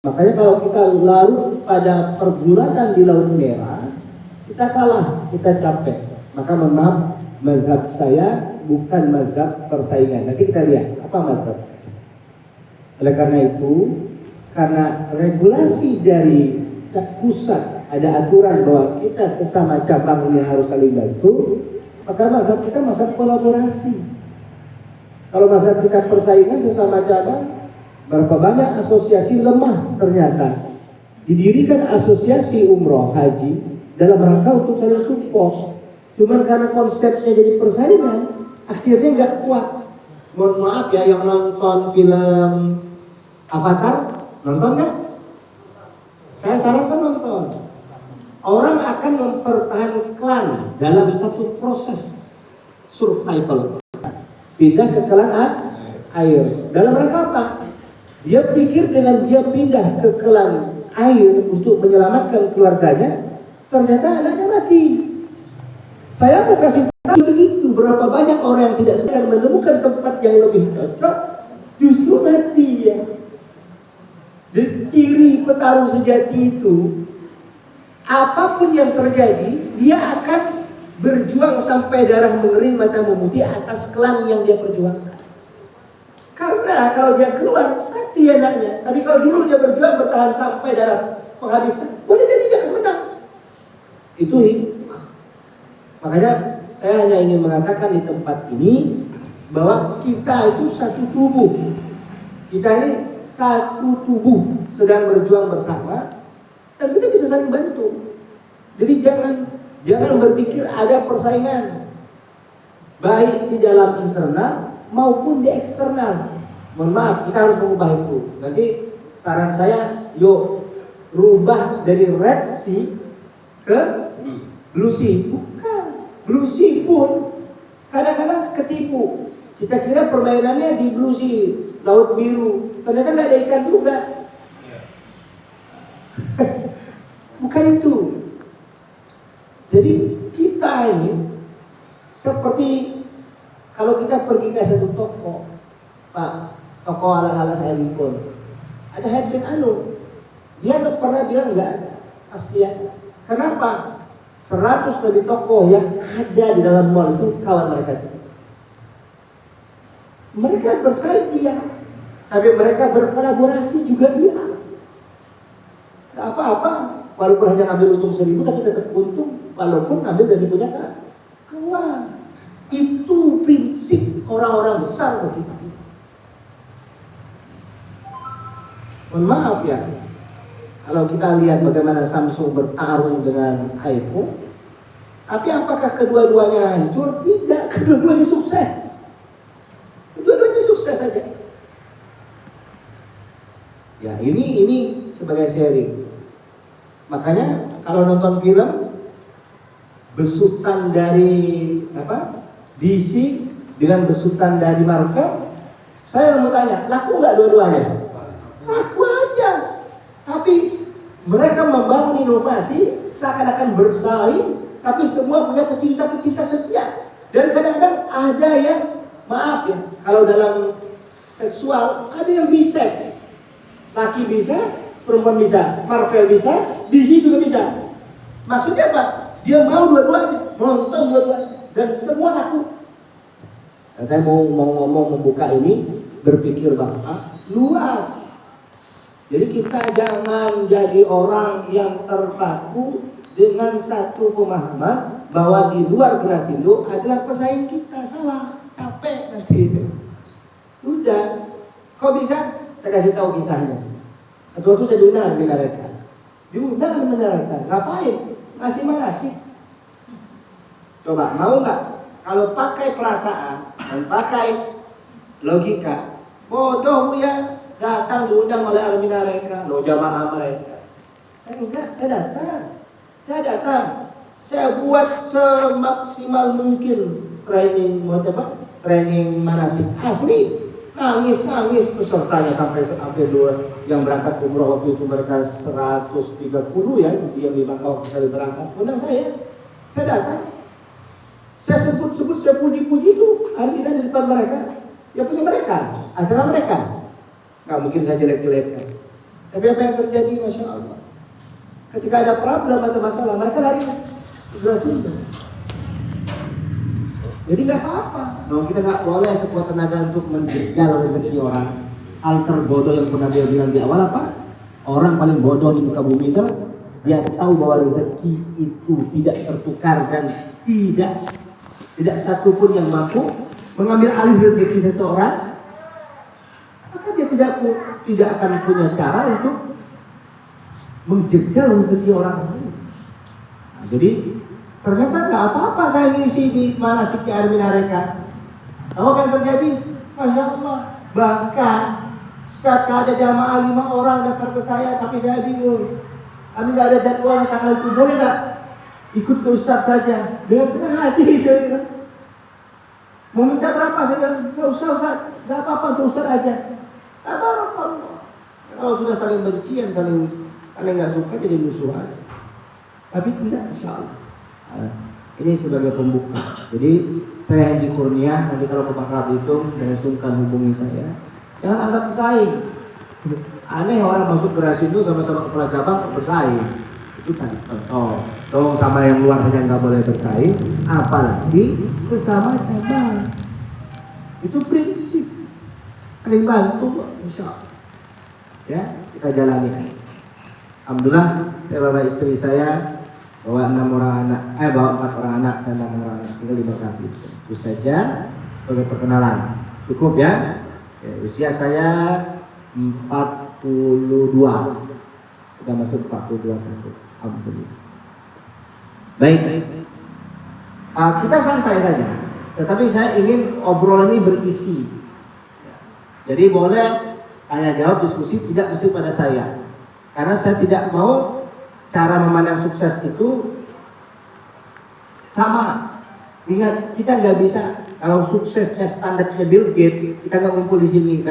Makanya kalau kita larut pada pergulatan di Laut Merah, kita kalah, kita capek. Maka mohon maaf, mazhab saya bukan mazhab persaingan. Nanti kita lihat apa mazhab. Oleh karena itu, karena regulasi dari pusat ada aturan bahwa kita sesama cabang ini harus saling bantu, maka mazhab kita mazhab kolaborasi. Kalau mazhab kita persaingan sesama cabang, berapa banyak asosiasi lemah ternyata. Didirikan asosiasi umroh haji dalam rangka untuk saling support. Cuman karena konsepnya jadi persaingan, akhirnya nggak kuat. Mohon maaf ya, yang nonton film Avatar, nonton nggak? Saya sarankan nonton. Orang akan mempertahankan klan dalam satu proses survival. Pindah ke klan air. Dalam rangka apa? Dia pikir dengan dia pindah ke klan air untuk menyelamatkan keluarganya, ternyata anaknya mati. Saya mau kasih tahu begitu, berapa banyak orang yang tidak sedang menemukan tempat yang lebih cocok, justru mati ya. Dan ciri petarung sejati itu, apapun yang terjadi, dia akan berjuang sampai darah mengering mata memutih atas klan yang dia perjuangkan. Karena kalau dia keluar, mati anaknya. Tapi kalau dulu dia berjuang bertahan sampai darah penghabisan, boleh jadi dia akan menang. Itu hikmah. Makanya saya hanya ingin mengatakan di tempat ini bahwa kita itu satu tubuh. Kita ini satu tubuh sedang berjuang bersama dan kita bisa saling bantu. Jadi jangan berpikir ada persaingan baik di dalam internal maupun di eksternal. Mohon maaf, kita harus mengubah itu. Nanti saran saya, yuk rubah dari Red Sea ke Blue Sea. Bukan, Blue Sea pun kadang-kadang ketipu. Kita kira permainannya di Blue Sea, Laut Biru, ternyata nggak ada ikan juga. Bukan itu. Jadi kita ini seperti kalau kita pergi ke satu toko, Pak, toko ala-ala saya pun ada headset dia nggak pernah bilang nggak ada, pasti ada. Kenapa? 100 lebih toko yang ada di dalam mall itu kawan mereka sendiri. Mereka bersaing dia, tapi mereka berkolaborasi juga dia. Nggak apa-apa, walaupun hanya ngambil untung 1.000 tapi tetap untung, walaupun ngambil dari punya kawan. Itu prinsip orang-orang besar begitu. Mohon maaf ya, kalau kita lihat bagaimana Samsung bertarung dengan iPhone, tapi apakah kedua-duanya hancur? Tidak, kedua-duanya sukses. Kedua-duanya sukses saja. Ya ini sebagai sharing. Makanya kalau nonton film, besutan dari DC dengan besutan dari Marvel, saya mau tanya, laku nggak dua-duanya? Laku aja. Tapi mereka membangun inovasi seakan-akan bersaing, tapi semua punya pecinta-pecinta setia. Dan kadang-kadang ada yang, maaf ya, kalau dalam seksual ada yang bisex. Laki bisa, perempuan bisa, Marvel bisa, DC juga bisa. Maksudnya apa? Dia mau dua-duanya, nonton dua-duanya, dan semua laku. Dan saya mau ngomong membuka ini, berpikir bahwa luas. Jadi kita jangan jadi orang yang terpaku dengan satu pemahaman bahwa di luar Grasindo adalah pesaing kita. Salah, capek nanti. Sudah, kok bisa? Saya kasih tahu kisahnya. Waktu saya diundang di Minarekan. Diundang di Minarekan, ngapain? Ngasih manasik. Coba, mau nggak? Kalau pakai perasaan dan pakai logika, bodoh ya, datang diundang oleh Al-Minarekan, lo jamaah mereka. Saya enggak, saya datang. Saya buat semaksimal mungkin training training manasik asli. Nangis pesertanya sampai hampir 2 yang berangkat umroh waktu itu mereka 130 ya, yang 5 tahun sekali berangkat. Undang saya datang. Saya sebut-sebut, saya puji-puji itu hari ini di depan mereka. Ya punya mereka, acara mereka. Nggak mungkin saya jelek-jelekkan. Tapi apa yang terjadi, Masya Allah, ketika ada problem atau masalah, mereka lari ke sini. Jadi nggak apa-apa. No, kita nggak boleh sekuat tenaga untuk menjegal rezeki orang. Hal terbodoh yang pernah dia bilang di awal apa? Orang paling bodoh di muka bumi itu, dia tahu bahwa rezeki itu tidak tertukar dan tidak satu pun yang mampu mengambil alih rezeki seseorang. Maka dia tidak akan punya cara untuk menjegal rezeki orang lain. Nah, jadi ternyata nggak apa-apa saya ngisi di manasik air minareka. Apa yang terjadi? Masya Allah. Bahkan Ustaz, ada jamaah 5 orang daftar ke saya, tapi saya bingung. Kami nggak ada jadwal tanggal itu, boleh nggak ikut ke Ustaz saja? Dengan senang hati saya bilang. Mau minta berapa? Saya bilang, nggak usah Ustaz, nggak apa-apa untuk Ustaz aja. Tak apa-apa. Kalau sudah saling bencian, saling nggak suka jadi musuh aja. Tapi tidak, insya Allah. Nah, ini sebagai pembuka. Jadi saya Haji Kurnia, nanti kalau ke Bangka Belitung jangan sungkan hubungi saya. Jangan anggap bersaing. Aneh orang masuk gerasi itu sama-sama kepala cabang bersaing. Itu tadi contoh. Dong sama yang luar saja nggak boleh bersaing, apalagi sesama cabang. Itu prinsip. Saling bantu, insya Allah. Ya, kita jalani. Alhamdulillah, saya bapak istri saya bawa 4 orang anak, saya 6 orang anak, tinggal di Bangka Belitung. Itu saja sebagai perkenalan. Cukup ya? Usia saya 42, sudah masuk 42 tahun. Alhamdulillah. Baik. Kita santai saja. Tetapi saya ingin obrolan ini berisi. Jadi boleh tanya jawab diskusi, tidak mesti pada saya. Karena saya tidak mau cara memandang sukses itu sama. Ingat, kita nggak bisa kalau suksesnya standarnya Bill Gates, kita nggak ngumpul di sini.